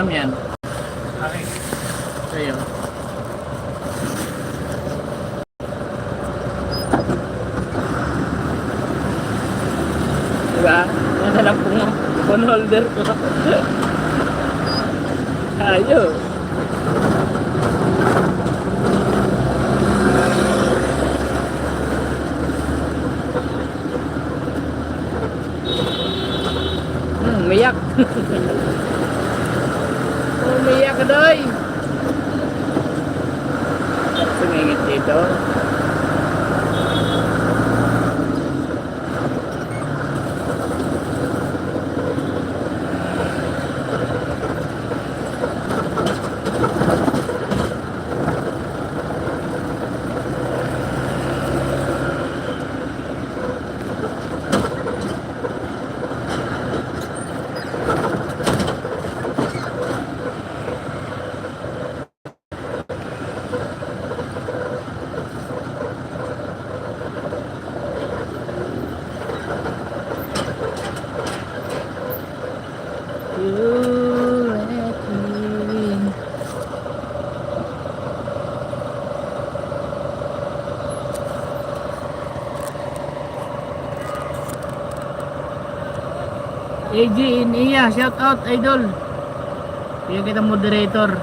yan. Okay. Sa'yo. Diba? Yan na lang pong phone holder ko. Ayo. Umiyak. Umiyak ka doy. Sumingit dito. AG in Iya, shout out idol. Yung kita moderator.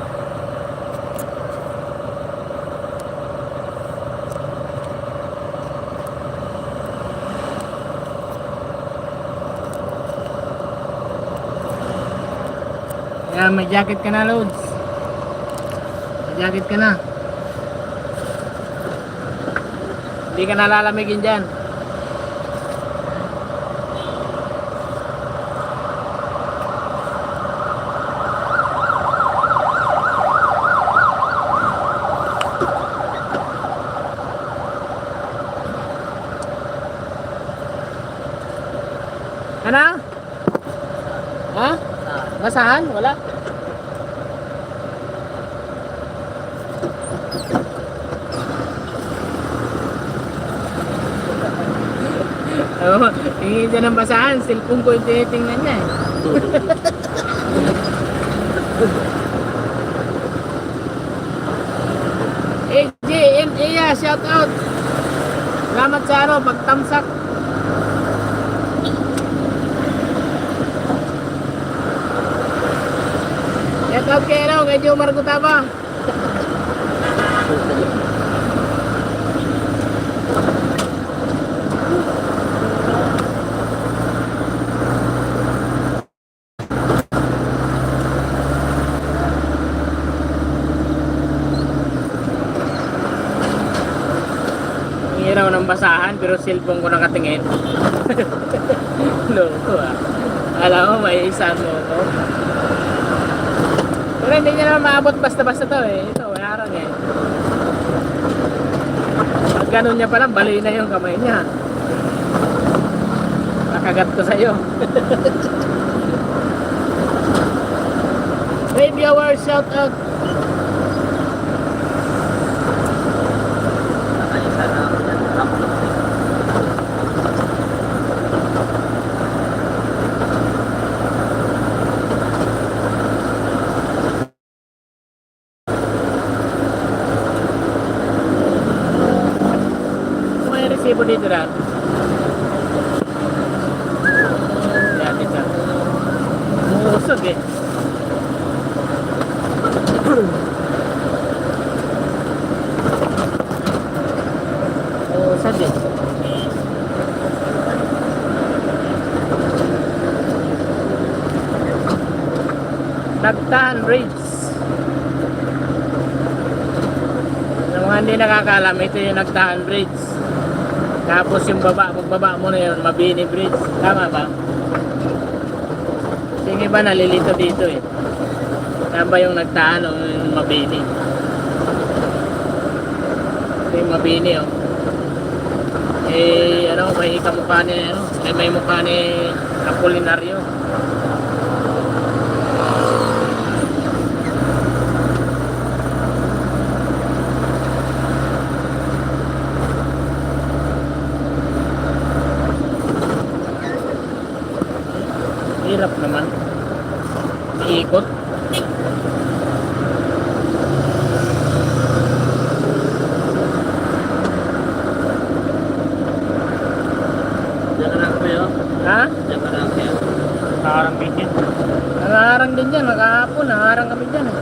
Kaya may jacket ka na, Lods. May jacket ka na. Hindi ka nalalamigin dyan. Ano? Ha? Basahan? Wala? Oo, tingin siya ng basahan. Cellphone ko yung tinitingnan niya eh. AJ and Iya, shout out. Salamat sa ano, pagtamsak. Shout out kay ano, kay Joe Margutaba. Hiraw ng basahan pero cellphone ko nakatingin. Loko ah. Alam mo, may isa mo ko. Pero hindi niya naman maabot basta-basta to eh. Ito, may harang eh. Pag ganun niya palang, bali na yung kamay niya. Nakagat ko sa'yo. Baby hour, shout out. Resibo dito na. Yan, dito. Musog eh. Musog eh. Nagtahan Bridge. Sa mga hindi nakakalam, ito yung Nagtahan Bridge. Tapos yung pagbaba mo na yun, Mabini Bridge. Tama ba? Kasi yung iba nalilito dito eh. Tama ba yung Nagtaan o yung Mabini? Ito yung Mabini oh. Eh, ano, may kamukha ni, ano, may mukha ni Apolinario. Hirap naman. Iikot. Diyan ka lang kayo. Ha? Diyan ka lang kayo. Nakaharang din yan. Nangaharang din dyan, nakahapon, nangaharang kami dyan eh.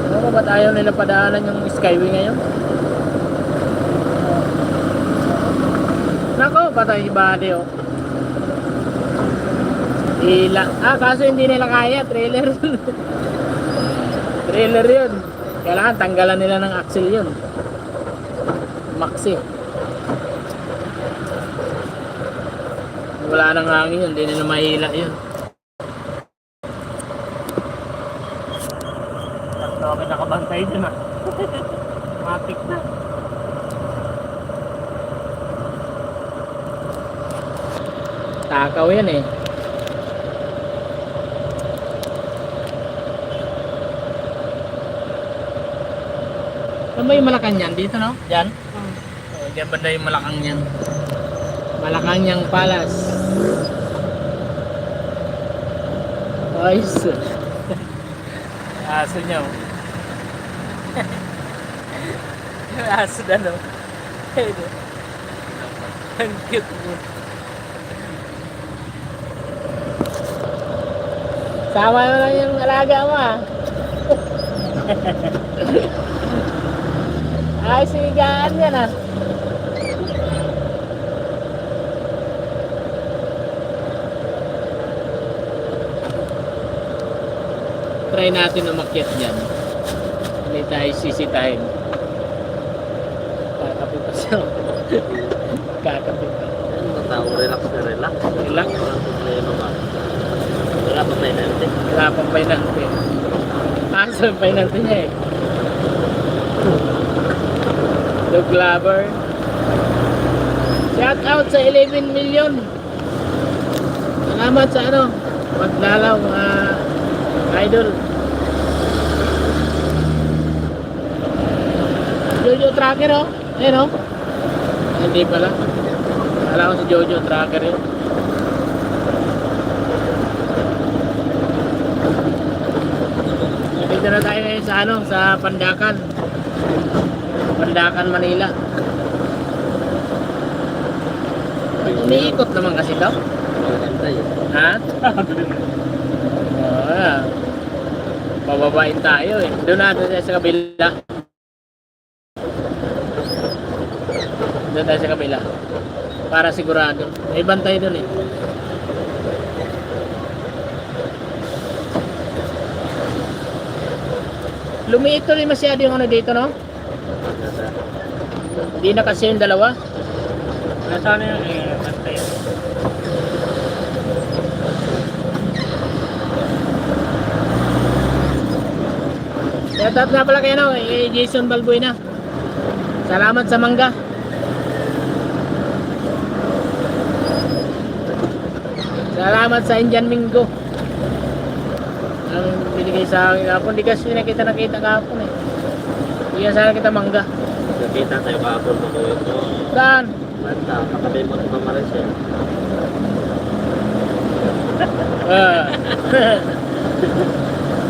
Ano ba, ba't ayaw nila padaanan yung Skyway ngayon? Nako, patay si Buddy oh. Kaso hindi nila kaya, trailer. Trailer yun. Kailangan tanggalan nila ng axle yun. Maxi. Wala nang hangin yun, hindi nila mahila yun. Okay, nakabantay dyan ah. Matik na. Takaw yan eh. Saan ba yung Malacanang? Dito no? Diyan? Oh, diyan banda yung Malacanang. Malacanang Palace. Ayos. Aso niya oh. Yung aso na no? Ang cute mo. Sama mo lang yung alaga mo ah. Ay, sigaan yan ah. Try natin umakyat dyan. Hindi tayo sisitahin. Kakape pa siya. Kakape pa. Yan, matao, relax na relax. Relax. Walang problema ba? Wala pa tayo natin. Wala pang pinante. Aso yung pinante niya eh. Dog lover. Shout out sa 11 million. Salamat sa ano. Maglalaw mga idol. Jojo Tracker oh. Ayan oh. Hindi pala. Alam ko si Jojo Tracker yun. Dito na tayo ngayon sa ano, sa Pandakan. Pandakan, Manila. Umiikot naman kasi daw. Magantay eh. Ha? Pababain tayo eh. Doon natin tayo sa kabila. Doon tayo sa kabila. Para sigurado. May bantay doon eh. Lumiit rin masyado yung ano dito, no? Hindi na kasi yung dalawa. Nasaan yung bantay? Shoutout na pala kayo, no? Jason Balbuena. Salamat sa mangga. Salamat sa Indian Mingo. Ang binigay sa akin kahapon. Di kasi nakita kahapon eh. Bigyan sana kita mangga. Nakita tayo kahapon mo ito. Saan? Banta, katabi mo sa Mamaris eh.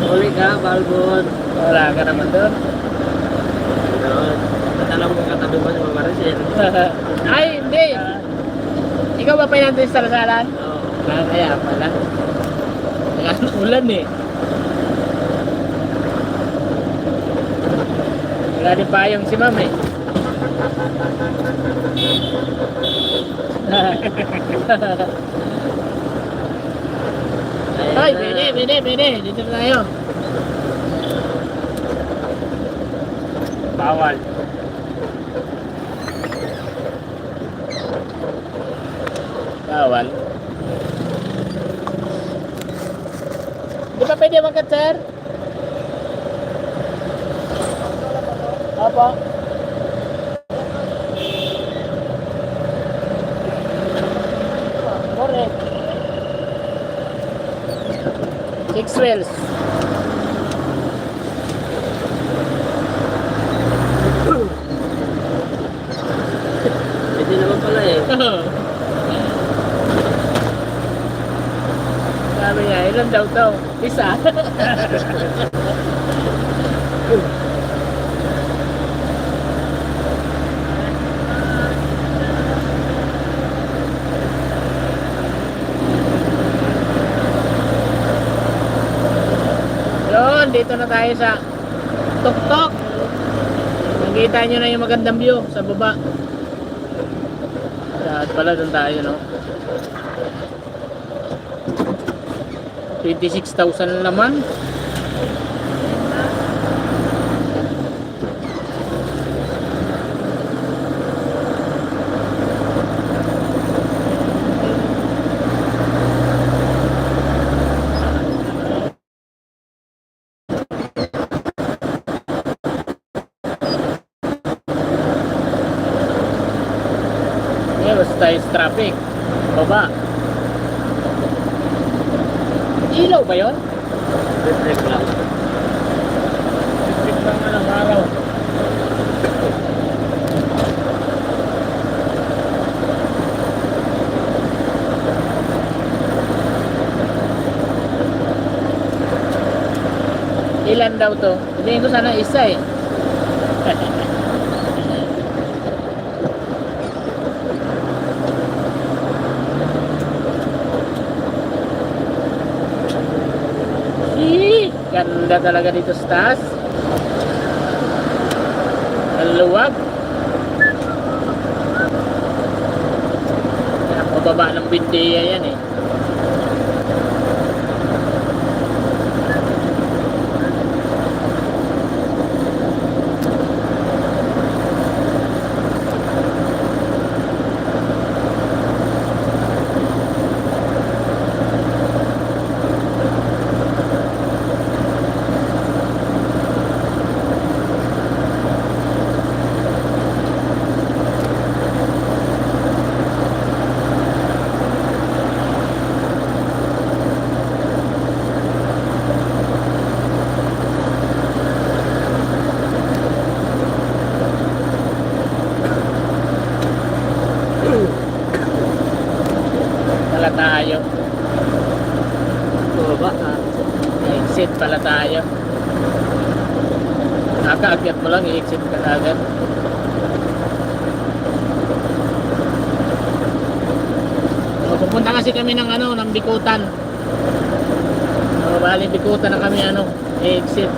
Uli ka, Balbon. Wala ka naman doon. Ganoon. Alam mo katabi mo sa Mamaris eh. Ay, hindi. Ikaw ba pinantin sa Salasalan? Oo. Kaya pala. Ulan eh. Wala din payong si ma'am eh. Ay, pwede. Dito na tayo. Bawal. Bawal. Di ba pwede magkat, sir? Opo. Correct. 6 wheels. Pwede naman pala eh. Sabi niya, ilang daw to. Isa. Yun, dito na tayo sa Tuktok. Nakita nyo na yung magandang view sa baba. Lahat pala doon tayo, no? 26,000 naman. Yeah, basta tayo sa traffic. Baba. Ilaw ba yun? Reflect lang. Traffic lang nga ng araw. Ilan daw to? Hindi ko sana isa eh. Ganda talaga dito sa taas. Ang luwag. Kaya pababa ng bindiya yan eh. Pala tayo. Baba ha. Exit pala tayo. Nakaakyat mo lang, i-exit ka agad. So, pupunta kasi kami ng ano, ng Bikutan. So, bali Bikutan na kami ano, i-exit.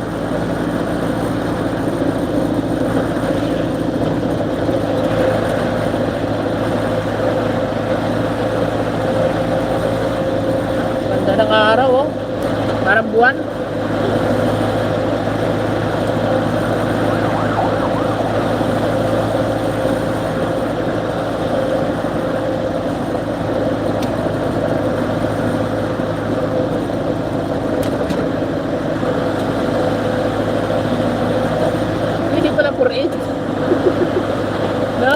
Ganda ng araw oh. Parang buwan. Hindi pala 4-8. No?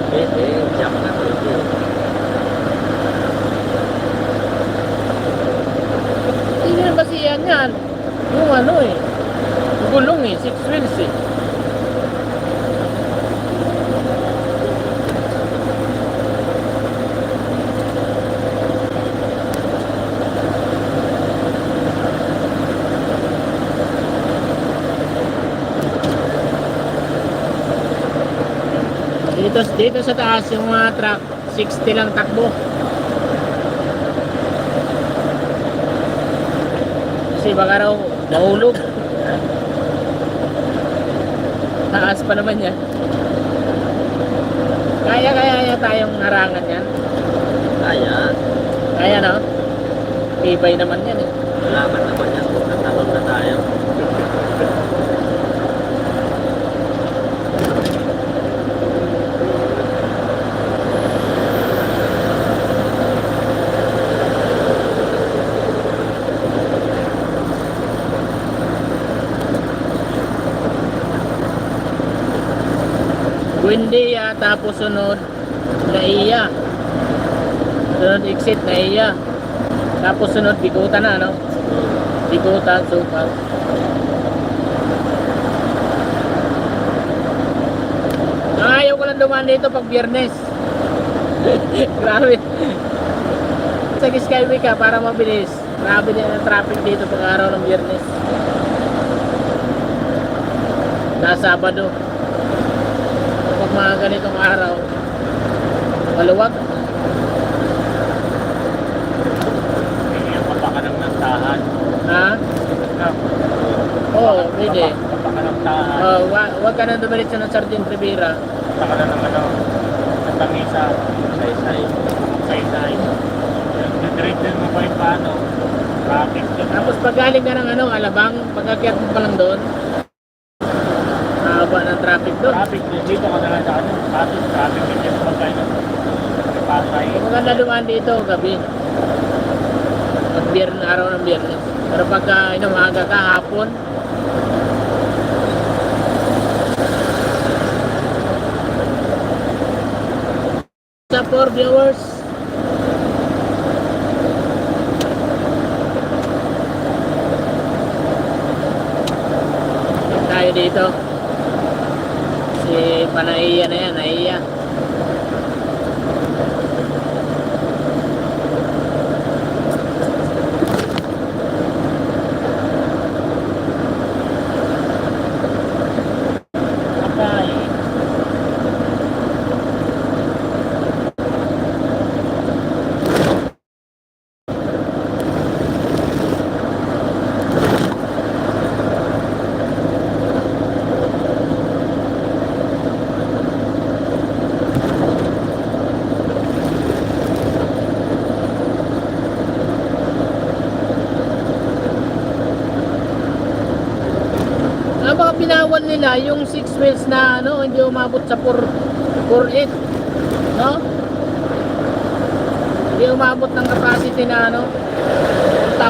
Pwede. Jump na pwede. Hindi na basihan yan. Yung ano eh. Yung gulong eh. 6 wheels eh. Dito sa taas yung mga truck 60 lang takbo. Kasi baka raw mahulog. Taas pa naman yan. Kaya tayong harangan yan. Kaya. Kaya no? Tibay naman yan eh. Malaman naman yan kung natalon na tayo. Buendia, tapos sunod Naiya. Sunod exit Naiya. Tapos sunod Bikutan na no? Bikutan, Sukat. Ayaw ko lang dumaan dito pag Biyernes. Grabe. Sa Skyway ka para mabilis. Grabe din ang traffic dito pag araw ng Biyernes. Sa Sabado. Pag mga ganitong araw, maluwag. Kaya pa ka ng nantahan. Ha? Oo, pwede. Pa ka ng tahan. Wag ka na dumiretso ng Sargent Rivera. Pa ka na ng ano. Sa Tangisa. Saysay. Saysay. Diretso mo pa rin paano. Traffic yun. Tapos pag galing ka ng Alabang, pag-akyat mo pa lang doon, mahaba ng traffic doon. Traffic din. Dito ka na lang sa ano. Traffic din dito pag kayo. Pasay. Kung maganda dumaan dito, gabi. Araw ng Biyernes. Pero pagka maaga ka, hapon, sa 4 viewers, tayo dito. Si Panaiya na yan, Naiya. Pasay. Baka binawan nila yung 6 wheels na hindi umabot sa 4.8, no? Hindi umabot ng capacity na 1,000.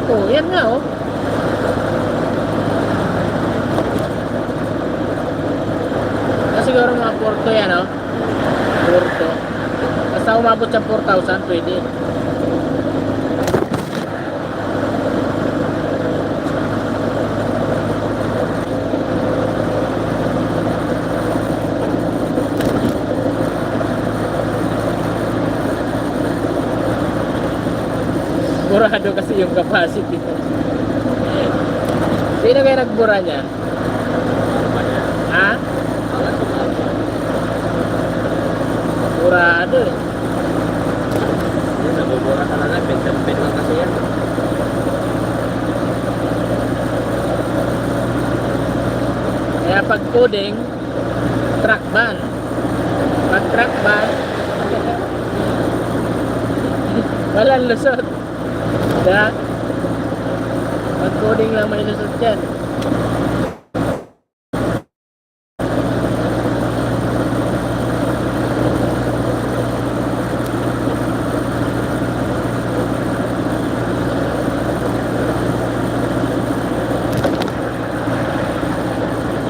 Oh, yan nga oh. Siguro mga Porto yan Porto. Basta umabot sa 4,000 pwede. Burado kasi yung capacity. Sino kaya nagbura niyan? Ha? Burado eh. Yung nabubura talaga. Pin lang kasi yan. Kaya pag coding, track ban. Pag track ban, walang lusot. Kaya, pag coding lang may lusot yan.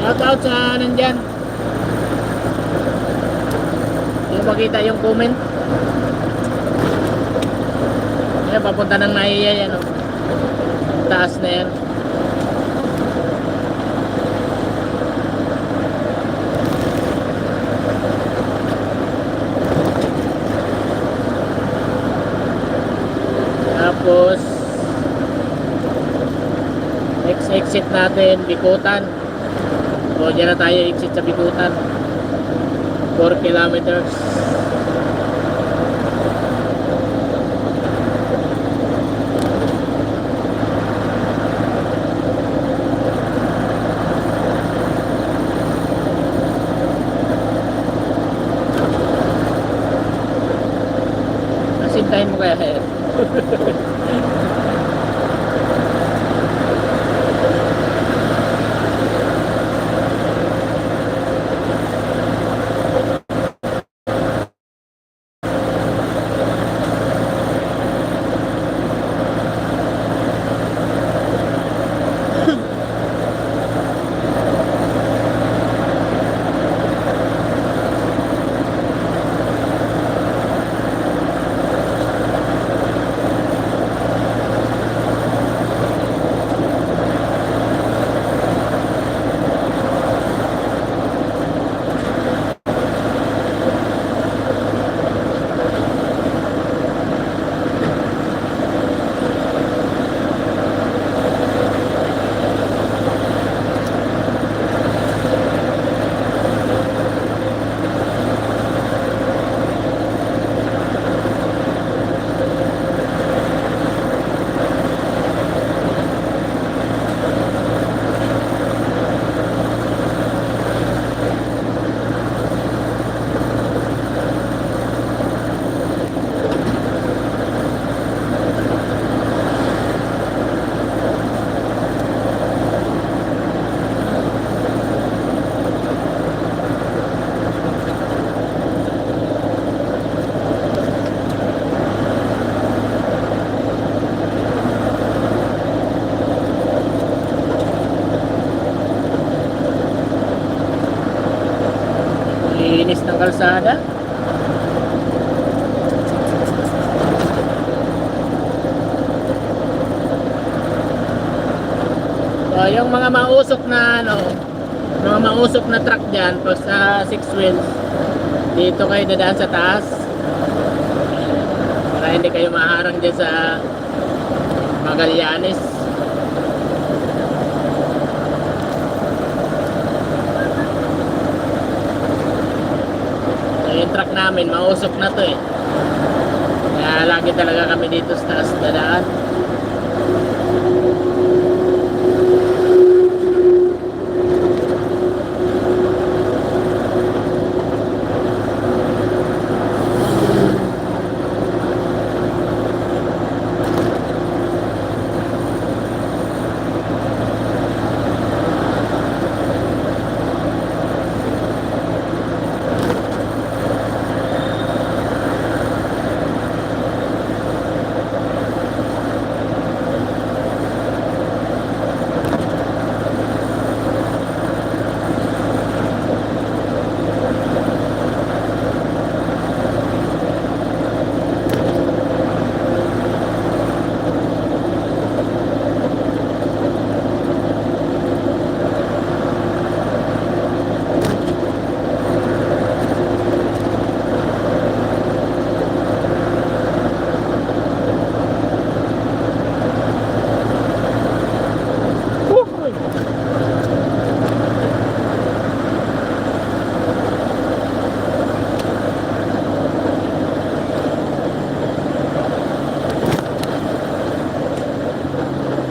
Shout out sa nandyan. Yung makita yung comment. Ayan, papunta ng Naiya yan taas na yan. Tapos next exit natin Bikutan. So dyan na tayo exit sa Bikutan. 4 kilometers. Sintahin mo kaya yan. ng kalsada. So, yung mga mausok na ano, mga mausok na truck dyan, pag sa 6 wheels, dito kayo dadaan sa taas. Para hindi kayo maharang dyan sa Magallanes. So, yung truck namin, mausok na to eh. Kaya lagi talaga kami dito sa taas dadaan.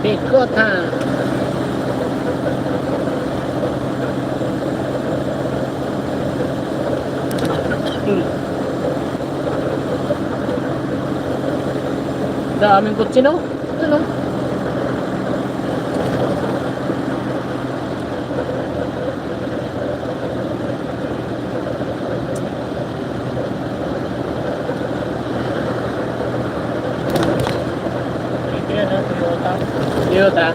Ikot ha. Daming kutsi no? Ano? Ito yan, Toyota. Toyota.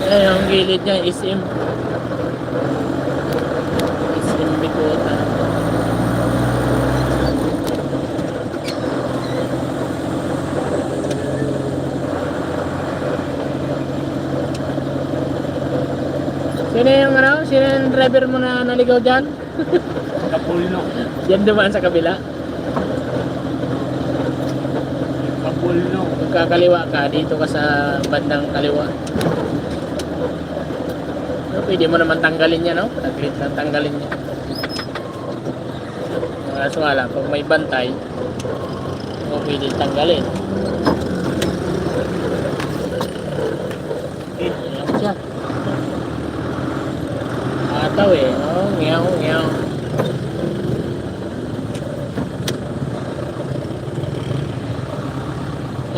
Ayan yung gilid niya, SM Bicota. Sino yung ano? Sino yung driver mo na naligaw dyan? Kapulno. Yan dumaan sa kabila. Kapulno. Kung kakaliwa ka, dito ka sa bandang kaliwa. So, pwede mo naman tanggalin niya, no? Taglit na tanggalin niya. Kaso nga lang, pag may bantay, o pwede tanggalin. Ayan siya. Ataw eh. Oh, ngiyaw, ngiyaw.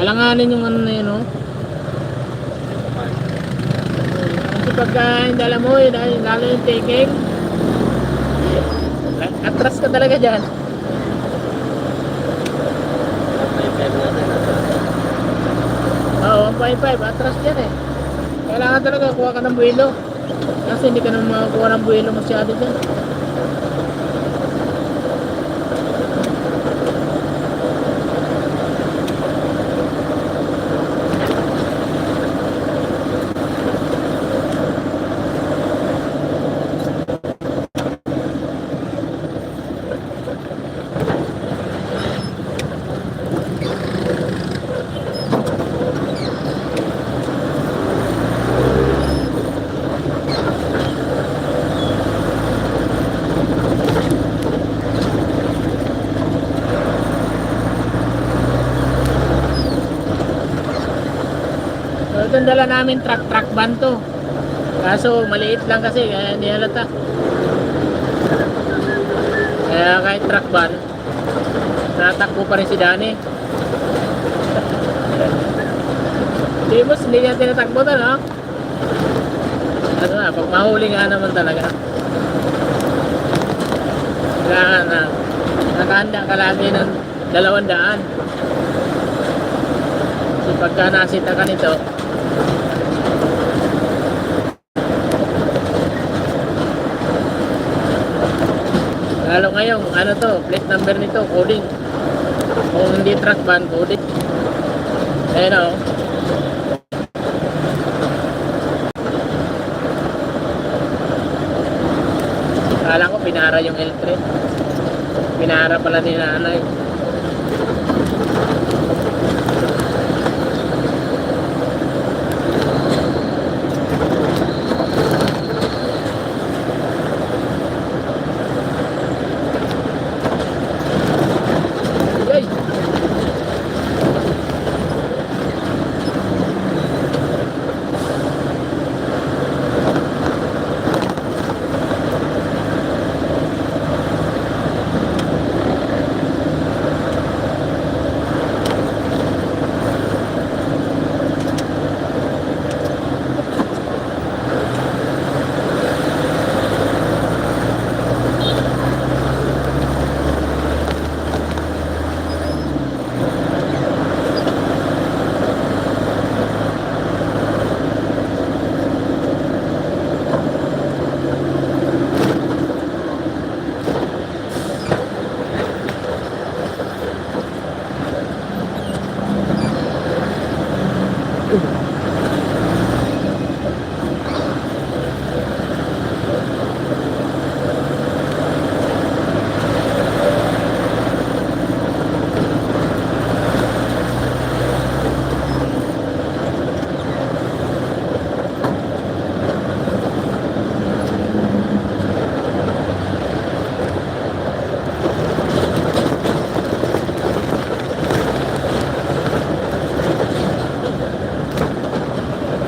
Kalanganin yung ano na yun, oh. Kasi pagka hindi alam mo, lalo yung taking, atras ka talaga dyan. Oo, 1.5, atras dyan eh. Kailangan talaga kuha ka ng buwelo. Kasi hindi ka naman makakuha ng buwelo masyado dyan. itong dala namin truck van to. Kaso maliit lang kasi kaya hindi halata. Kaya kahit truck van, natakbo pa rin si Danny. Di boss, hindi niya tinatakbo to, no? Ano nga, pag mahuli nga naman talaga. Kailangan na nakahanda ka lagi ng 200. Kasi pagka nasita ka nito, lalo ngayon, ano to, plate number nito, coding. Kung hindi truck van, coding. Ayun o. Kala ko pinara yung L3. Pinara pala ni nanay. Yay!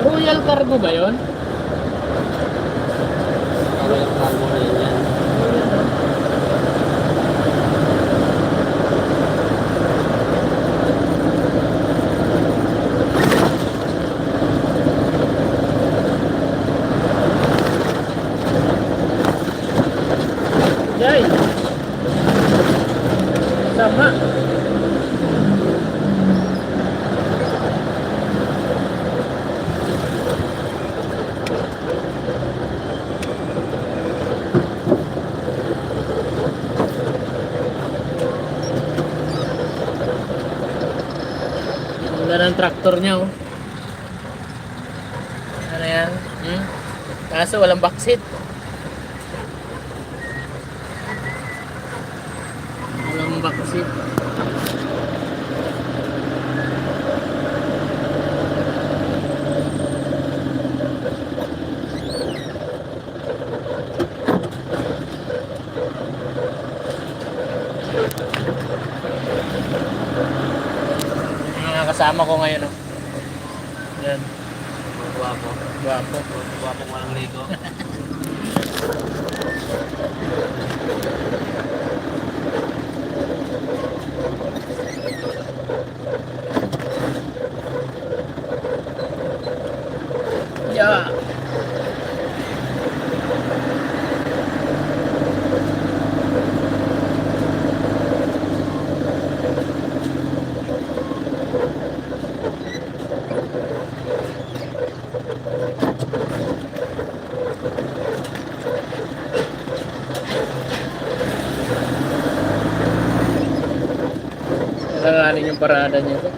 Royal Cargo ba yun? Royal Cargo na yan. Yay! Sama. Ganda ng traktor niya, oh. Ano yan? Kaso walang backseat. Walang backseat. Mga kasama ko ngayon, oh. Yan. Guwapo. Guwapo. Guwapo walang ligo. Yeah. Alanganin yung parada niya to.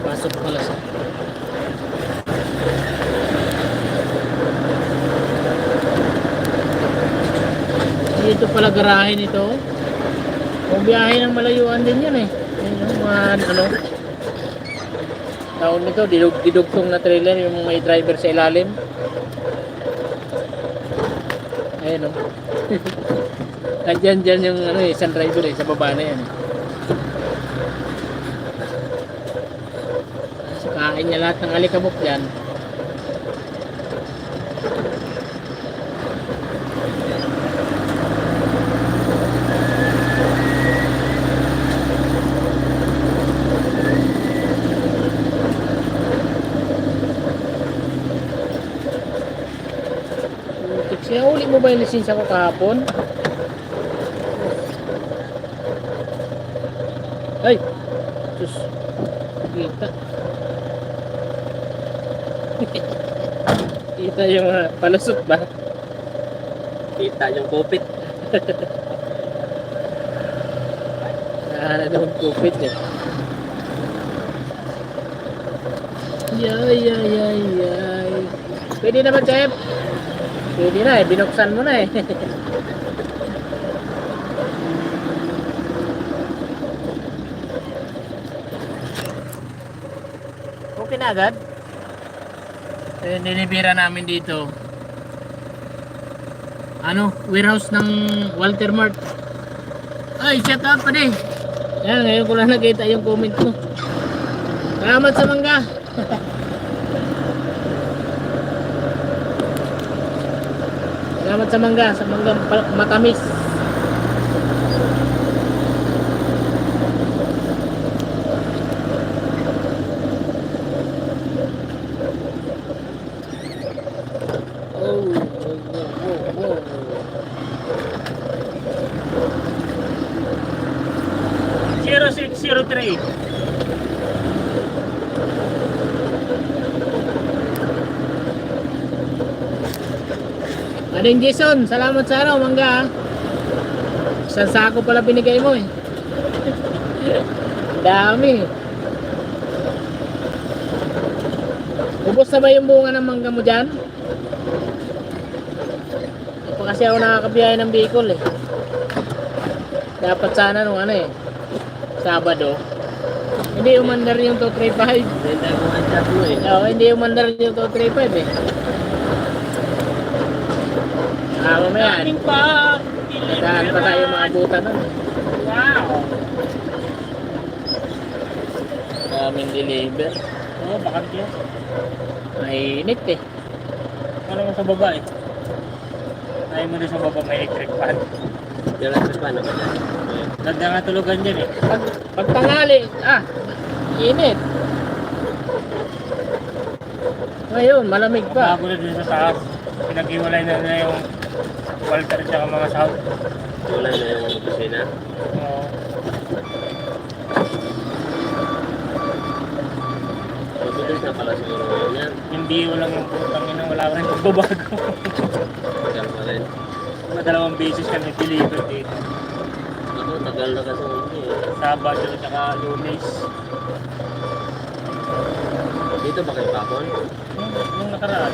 Pasok pala siya. Dito pala garahe nito. Kung biyahe ng malayuan din yan eh. Ayun yung mga ano. Taon nito, didugtong na trailer yung may driver sa ilalim. Ayun o. Andyan dyan yung ano, isang driver sa baba na yan. Kain niya lahat ng alikabok yan. Sinahuli mo ba yung lisensya ko kahapon? Ay! Sus! Kita. Kita yung palusot ba? Kita yung kupit. Nahanap akong kupit eh. Yay, yay, yay, yay. Pwede naman, Chef. Pwede na eh, binuksan mo na eh. Okay na agad. Nilibira namin dito. Ano, warehouse ng Walter Mart. Ay, shout out pa din. Yan, ngayon ko lang nakita yung comment mo. Salamat sa mangga. Salamat sa manggang matamis. Oh, wow. 0603. Ading Jason, salamat sa ano, mangga. Isang sako pala binigay mo eh. Dami. Ubos na ba yung bunga ng mangga mo dyan? Hindi pa kasi ako nakakabiyahe ng Bicol eh. Dapat sana nung ano eh, Sabado. Hindi umandar yung 235. Benta ko ang chat mo eh. Oo, hindi umandar yung 235 eh. Mamaya. Daming pa. Saan pa tayo maabutan nun? Wow. Daming deliver. Oo, bakit yan? Mainit eh. Ano mo sa baba eh? Ayaw mo na sa baba may electric fan. Yung electric fan naman yan. Ganda nga tulugan dyan eh. Pag tanghali, init. Ngayon, malamig pa. Bago na din sa taas. Pinag-iwalay na nila yung Walter at saka mga sound. Wala na yung opisina. Oo. Mabilis na pala siguro ngayon yan. Hindi walang yung putang ina, wala rin pagbabago. Tagal pa rin. Madalawang beses kami deliver dito. Ako, tagal na kasi hindi eh. Sabado at saka Lunes. Dito ba kayo kapon? Nung nakaraan.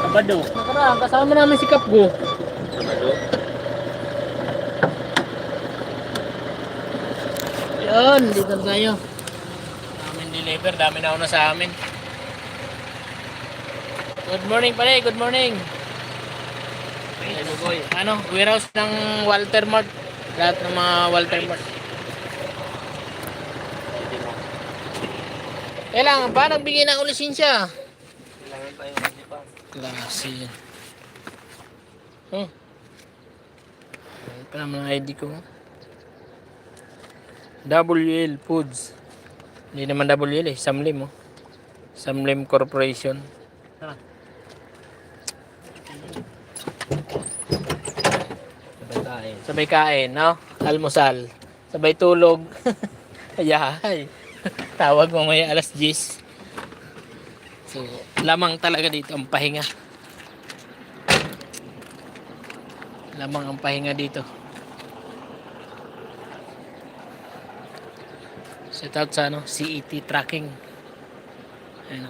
Sabado. Nakaraan, kasama namin si Kapgo. Sabado? Yun, dito na tayo. Daming deliver, dami na una sa amin. Good morning pala, good morning. Ano, warehouse ng Walter Mart. Lahat ng mga Walter Mart. Kailangan ba nagbigay ng lisensya? Kailangan pa yung hindi pa. Klase yan. Ayan pa naman ang ID ko. WL Foods. Hindi naman WL eh. Samlim oh. Samlim Corporation. Tara. Sabay kain. Sabay kain, no? Almusal. Sabay tulog. Ayahay. Tawag mamaya alas 10. So, lamang talaga dito ang pahinga. Lamang ang pahinga dito. Shout out sa ano, CET tracking. Ayun.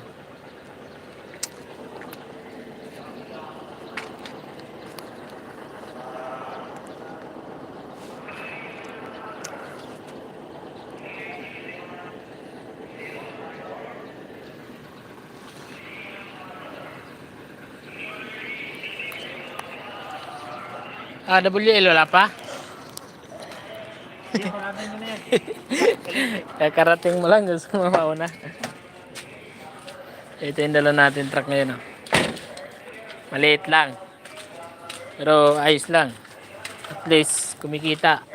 WL wala pa? Hindi, parating mo na yan. Kakarating mo lang, gusto mo mauna. Ito yung dala natin truck ngayon. Oh. Maliit lang. Pero ayos lang. At least kumikita.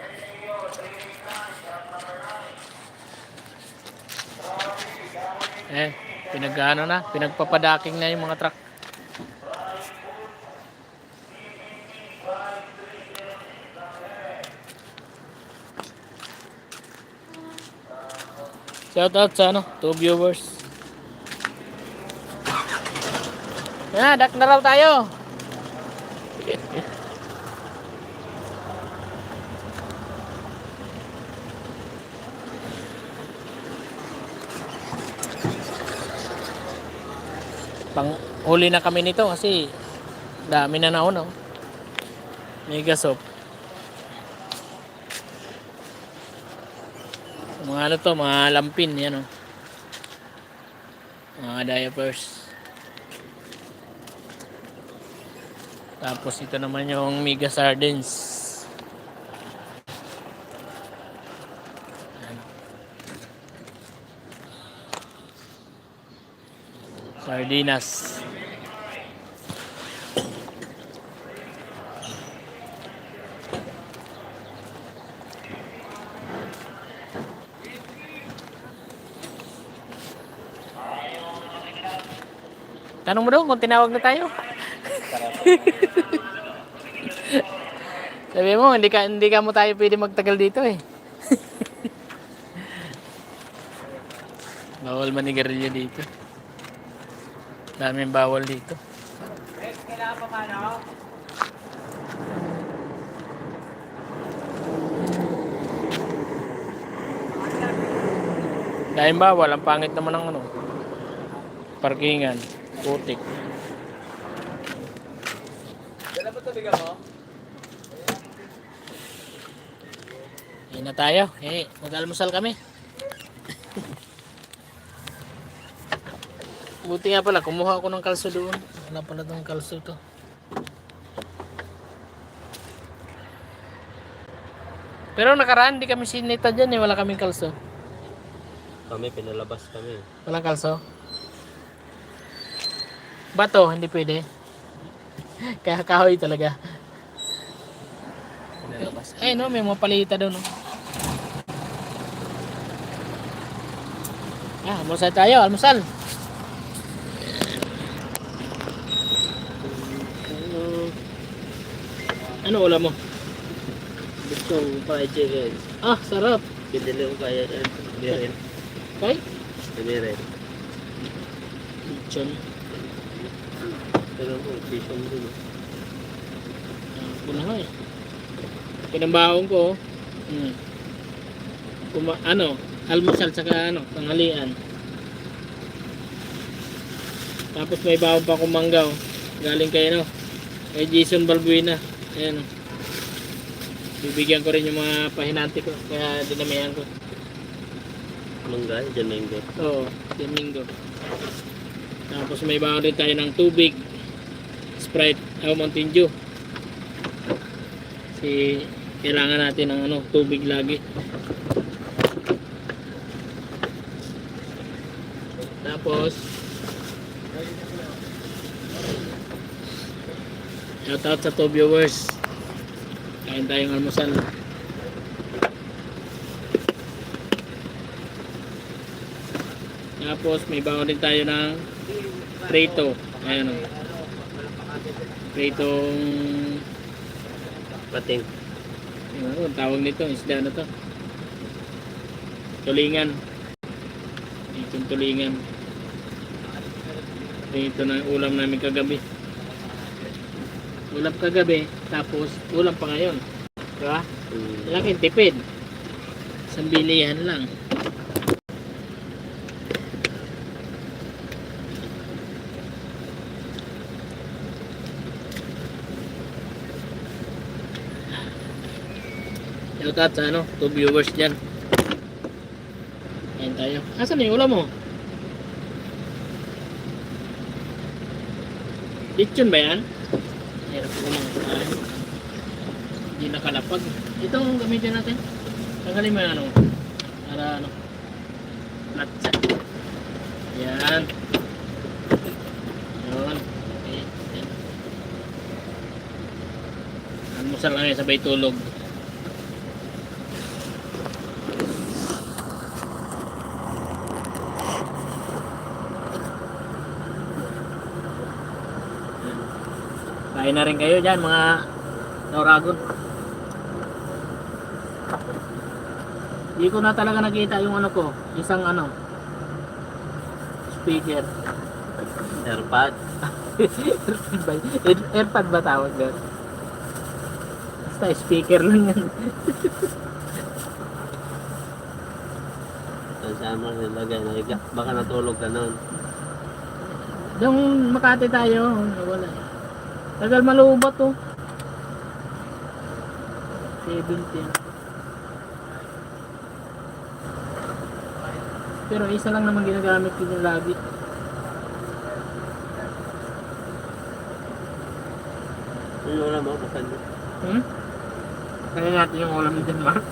Pinag-ano na, pinagpapadaking na yung mga truck. Shout out sa 2 viewers. Dak na raw tayo. Pang huli na kami nito kasi dami na nauna. Mega soap. Mga ano to, mga lampin yan oh. Mga diapers. Tapos ito naman yung mega sardines. Ayan. Sardinas. Tanong mo daw kung tinawag na tayo. Sabi mo, hindi ka mo tayo pwede magtagal dito eh. Bawal manigarilyo dito. Daming bawal dito. Kailangan pa paano? Daming bawal, ang pangit naman ng ano. Parkingan, putik. Dala ba ito mo? Ayun na tayo. Mag-almusal kami. Buti nga pala, kumuha ako ng kalso doon. Wala pala itong kalso to. Pero nakaraan, di kami sinita dyan eh. Wala kaming kalso. Kami, pinalabas kami. Walang kalso. Bato, hindi pwede. Kaya kahoy talaga. Pinalabas. Ay no, may mga palita doon. No? Almusal tayo, almusal. Ano ulam mo? Gusto ko fried chicken. Sarap. Pinili ko kaya birin. Okay? Birin. Lechon. Pero mo, piso mo rin. Ako na nga eh. Pinambaon ko. Almusal saka tanghalian. Tapos may baon pa akong manggaw. Galing kay kay Jason Balbuena. Ayan. Bibigyan ko rin yung mga pahinanti ko. Kaya dinamihan ko. Mangga, Domingo. Oo, Domingo. Tapos may baon rin tayo ng tubig. Sprite, Mountain Dew. Kasi kailangan natin ng tubig lagi. Tapos shout out sa 2 viewers. Kain tayong almusal. Tapos may baon din tayo ng prito. Ayan o. Pritong Pating. ano tawag nito, isda na to. Tulingan. Itong tulingan. Ito na ulam namin kagabi. Ulam kagabi, tapos ulam pa ngayon. Diba? Laking tipid. Isang bilihan lang. Shout out sa 2 viewers dyan. Ayan tayo. Asan na yung ulam mo? Lechon ba yan? Hirap ko kumakain. Hindi nakalapag. Itong gamitin natin. Tanggalin mo yung para latsa. Yan. almusal kami sabay tulog. Kain na rin kayo dyan mga Noragon. Hindi ko na talaga nakita yung ano ko, isang ano, speaker. Airpod. Airpod ba tawag doon? Basta speaker lang yan. Saan mo nilagay? Baka natulog ka nun. Doon Makati tayo, wala. Tagal malubat to. 17. Pero isa lang naman ginagamit ko yung lagi. Yung ulam mo, bukan mo. Kaya natin yung ulam ni Denmark.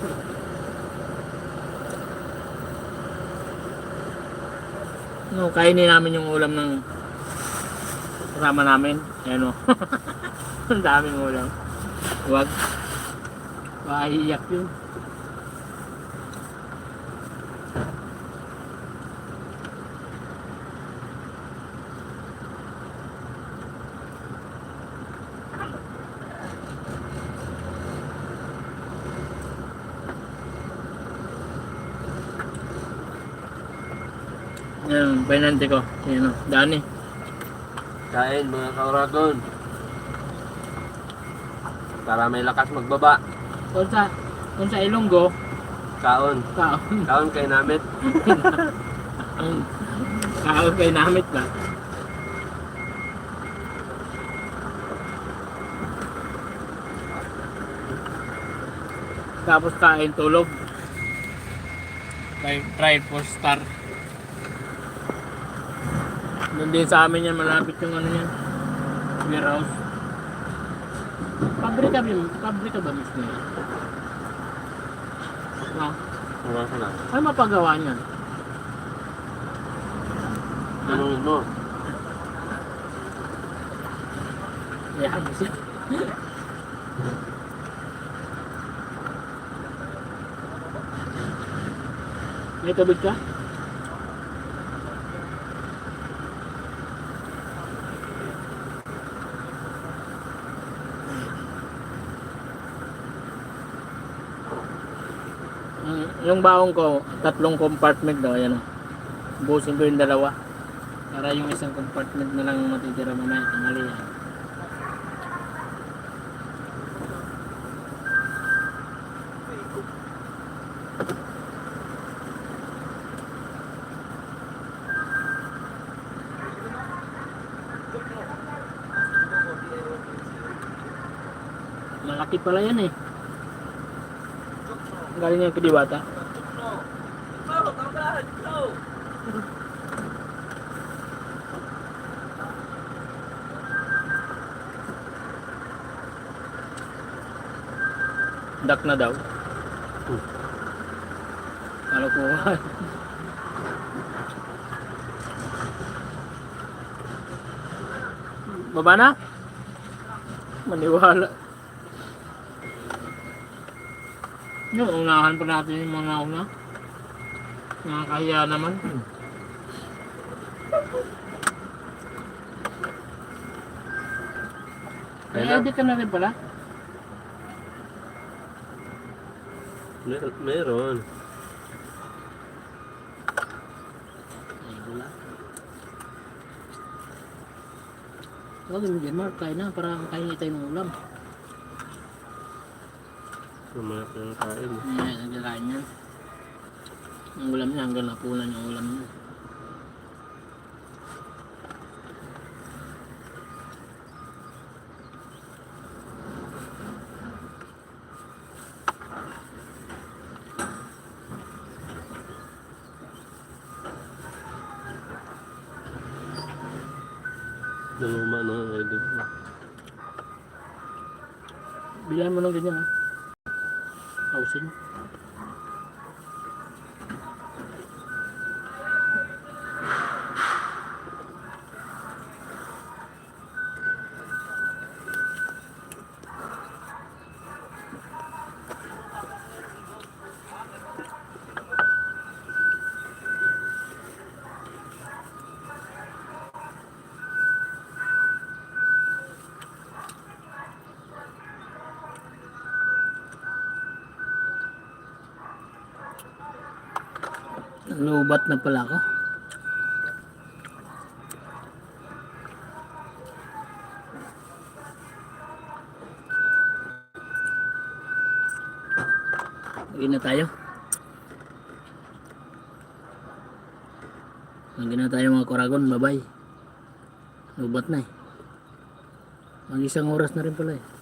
No, kainin namin yung ulam ng kasama namin. Ayan o. Ang daming ulam. Huwag. Maiiyak yun. Yan, bainante ko. Yan o, Dani. Kain mga kauragon. Para may lakas magbaba. Kung sa Ilonggo, Kaon. kaon. Kaon kay namit. Kaon kay namit ba? Tapos kain tulog. Try for star. Doon din sa amin yan, malapit yung ano yan. Warehouse. Pabrika ba mismo yan? No? Wala ka na. Ano mapagawa niyan? Tanungin mo. Yan siya. May tubig ka? Yung baong ko, 3 compartment daw, ayan o. Busin ko yung 2. Para yung isang compartment na lang matitira mamaya, tangali yan. Malaki pala yan eh. Galing yan Kadiwata. Dak na daw. Kalokohan. Baba na? Maniwala. Yung unahan pa natin yung mga una. Nakakahiya naman. Edit ka na rin pala? Meron. Ay, wala. Huwag mo dyan, Mark. Kain na para kain tayo ng ulam. Mamaya ka ng kain. Ayan, nagkakain yan. Ang ulam niya, hanggang napunan yung ulam niya. Naluma na nga kayo dito. Bilhan mo ng ganyan, ha? Housing. Lubat na pala ako. Uwi na tayo. Uwi na tayo mga Koragon. Bye bye. Lubat na eh. Ang isang oras na rin pala eh.